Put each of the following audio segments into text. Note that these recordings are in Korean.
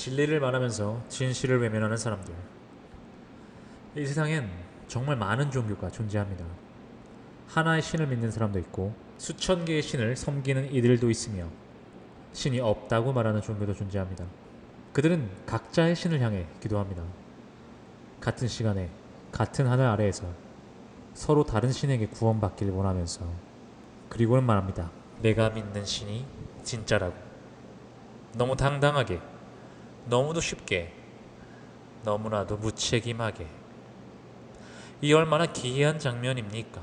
진리를 말하면서 진실을 외면하는 사람들. 이 세상엔 정말 많은 종교가 존재합니다. 하나의 신을 믿는 사람도 있고 수천 개의 신을 섬기는 이들도 있으며 신이 없다고 말하는 종교도 존재합니다. 그들은 각자의 신을 향해 기도합니다. 같은 시간에 같은 하늘 아래에서 서로 다른 신에게 구원받길 원하면서, 그리고는 말합니다. 내가 믿는 신이 진짜라고. 너무 당당하게, 너무도 쉽게, 너무나도 무책임하게. 이 얼마나 기이한 장면입니까?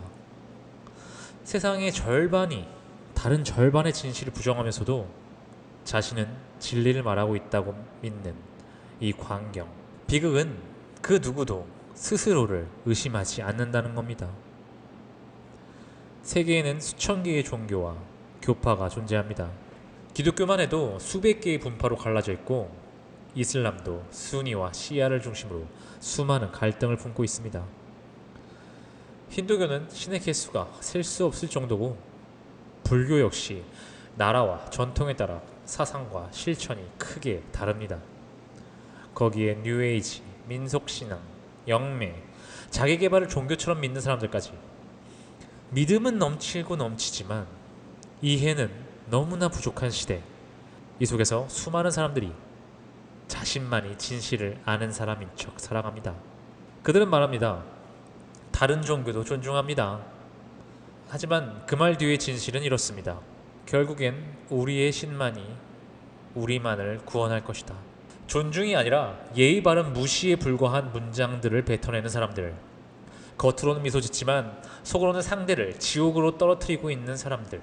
세상의 절반이 다른 절반의 진실을 부정하면서도 자신은 진리를 말하고 있다고 믿는 이 광경. 비극은 그 누구도 스스로를 의심하지 않는다는 겁니다. 세계에는 수천 개의 종교와 교파가 존재합니다. 기독교만 해도 수백 개의 분파로 갈라져 있고 이슬람도 수니와 시아를 중심으로 수많은 갈등을 품고 있습니다. 힌두교는 신의 개수가 셀 수 없을 정도고 불교 역시 나라와 전통에 따라 사상과 실천이 크게 다릅니다. 거기에 뉴에이지, 민속신앙, 영매, 자기개발을 종교처럼 믿는 사람들까지. 믿음은 넘치고 넘치지만 이해는 너무나 부족한 시대. 이 속에서 수많은 사람들이 자신만이 진실을 아는 사람인 척 살아갑니다. 그들은 말합니다. 다른 종교도 존중합니다. 하지만 그 말 뒤의 진실은 이렇습니다. 결국엔 우리의 신만이 우리만을 구원할 것이다. 존중이 아니라 예의 바른 무시에 불과한 문장들을 뱉어내는 사람들. 겉으로는 미소 짓지만 속으로는 상대를 지옥으로 떨어뜨리고 있는 사람들.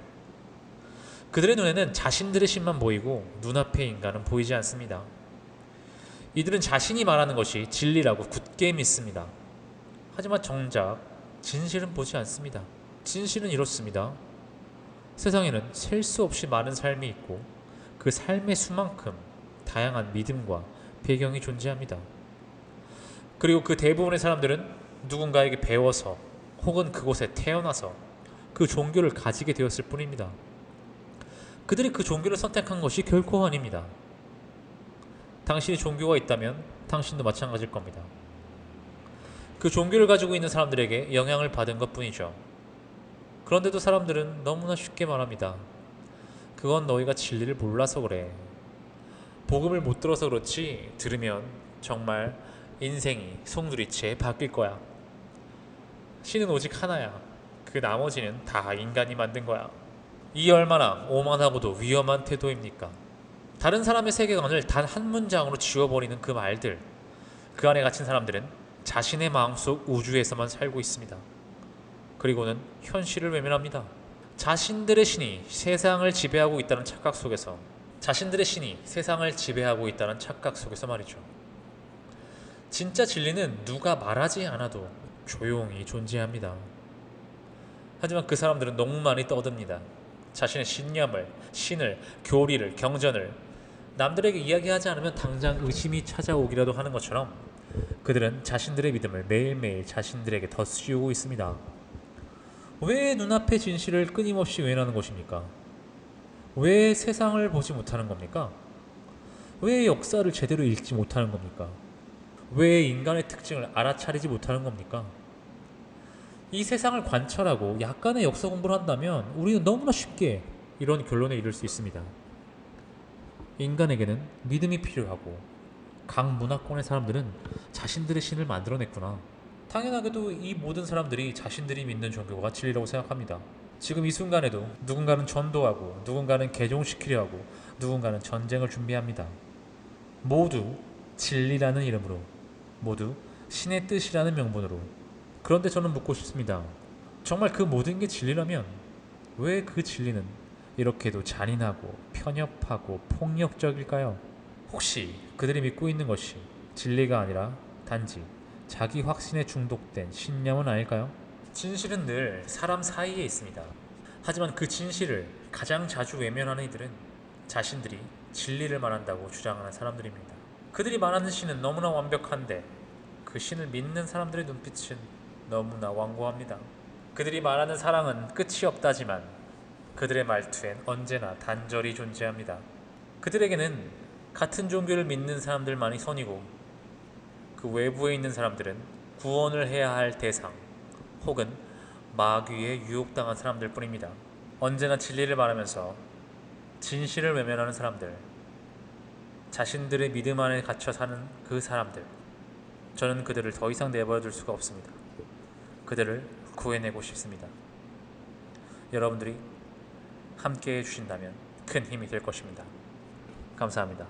그들의 눈에는 자신들의 신만 보이고 눈앞의 인간은 보이지 않습니다. 이들은 자신이 말하는 것이 진리라고 굳게 믿습니다. 하지만 정작 진실은 보지 않습니다. 진실은 이렇습니다. 세상에는 셀 수 없이 많은 삶이 있고 그 삶의 수만큼 다양한 믿음과 배경이 존재합니다. 그리고 그 대부분의 사람들은 누군가에게 배워서 혹은 그곳에 태어나서 그 종교를 가지게 되었을 뿐입니다. 그들이 그 종교를 선택한 것이 결코 아닙니다. 당신이 종교가 있다면 당신도 마찬가지일 겁니다. 그 종교를 가지고 있는 사람들에게 영향을 받은 것뿐이죠. 그런데도 사람들은 너무나 쉽게 말합니다. 그건 너희가 진리를 몰라서 그래. 복음을 못 들어서 그렇지 들으면 정말 인생이 송두리째 바뀔 거야. 신은 오직 하나야. 그 나머지는 다 인간이 만든 거야. 이 얼마나 오만하고도 위험한 태도입니까? 다른 사람의 세계관을 단 한 문장으로 지워버리는 그 말들. 그 안에 갇힌 사람들은 자신의 마음속 우주에서만 살고 있습니다. 그리고는 현실을 외면합니다. 자신들의 신이 세상을 지배하고 있다는 착각 속에서, 자신들의 신이 세상을 지배하고 있다는 착각 속에서 말이죠. 진짜 진리는 누가 말하지 않아도 조용히 존재합니다. 하지만 그 사람들은 너무 많이 떠듭니다. 자신의 신념을, 신을, 교리를, 경전을 남들에게 이야기하지 않으면 당장 의심이 찾아오기라도 하는 것처럼 그들은 자신들의 믿음을 매일매일 자신들에게 덧씌우고 있습니다. 왜 눈앞의 진실을 끊임없이 외면하는 것입니까? 왜 세상을 보지 못하는 겁니까? 왜 역사를 제대로 읽지 못하는 겁니까? 왜 인간의 특징을 알아차리지 못하는 겁니까? 이 세상을 관찰하고 약간의 역사 공부를 한다면 우리는 너무나 쉽게 이런 결론에 이를 수 있습니다. 인간에게는 믿음이 필요하고 각 문화권의 사람들은 자신들의 신을 만들어냈구나. 당연하게도 이 모든 사람들이 자신들이 믿는 종교가 진리라고 생각합니다. 지금 이 순간에도 누군가는 전도하고 누군가는 개종시키려 하고 누군가는 전쟁을 준비합니다. 모두 진리라는 이름으로, 모두 신의 뜻이라는 명분으로. 그런데 저는 묻고 싶습니다. 정말 그 모든 게 진리라면 왜 그 진리는 이렇게도 잔인하고 편협하고 폭력적일까요? 혹시 그들이 믿고 있는 것이 진리가 아니라 단지 자기 확신에 중독된 신념은 아닐까요? 진실은 늘 사람 사이에 있습니다. 하지만 그 진실을 가장 자주 외면하는 이들은 자신들이 진리를 말한다고 주장하는 사람들입니다. 그들이 말하는 신은 너무나 완벽한데 그 신을 믿는 사람들의 눈빛은 너무나 완고합니다. 그들이 말하는 사랑은 끝이 없다지만 그들의 말투엔 언제나 단절이 존재합니다. 그들에게는 같은 종교를 믿는 사람들만이 선이고 그 외부에 있는 사람들은 구원을 해야 할 대상 혹은 마귀에 유혹당한 사람들 뿐입니다. 언제나 진리를 말하면서 진실을 외면하는 사람들, 자신들의 믿음 안에 갇혀 사는 그 사람들, 저는 그들을 더 이상 내버려 둘 수가 없습니다. 그들을 구해내고 싶습니다. 여러분들이 함께 해주신다면 큰 힘이 될 것입니다. 감사합니다.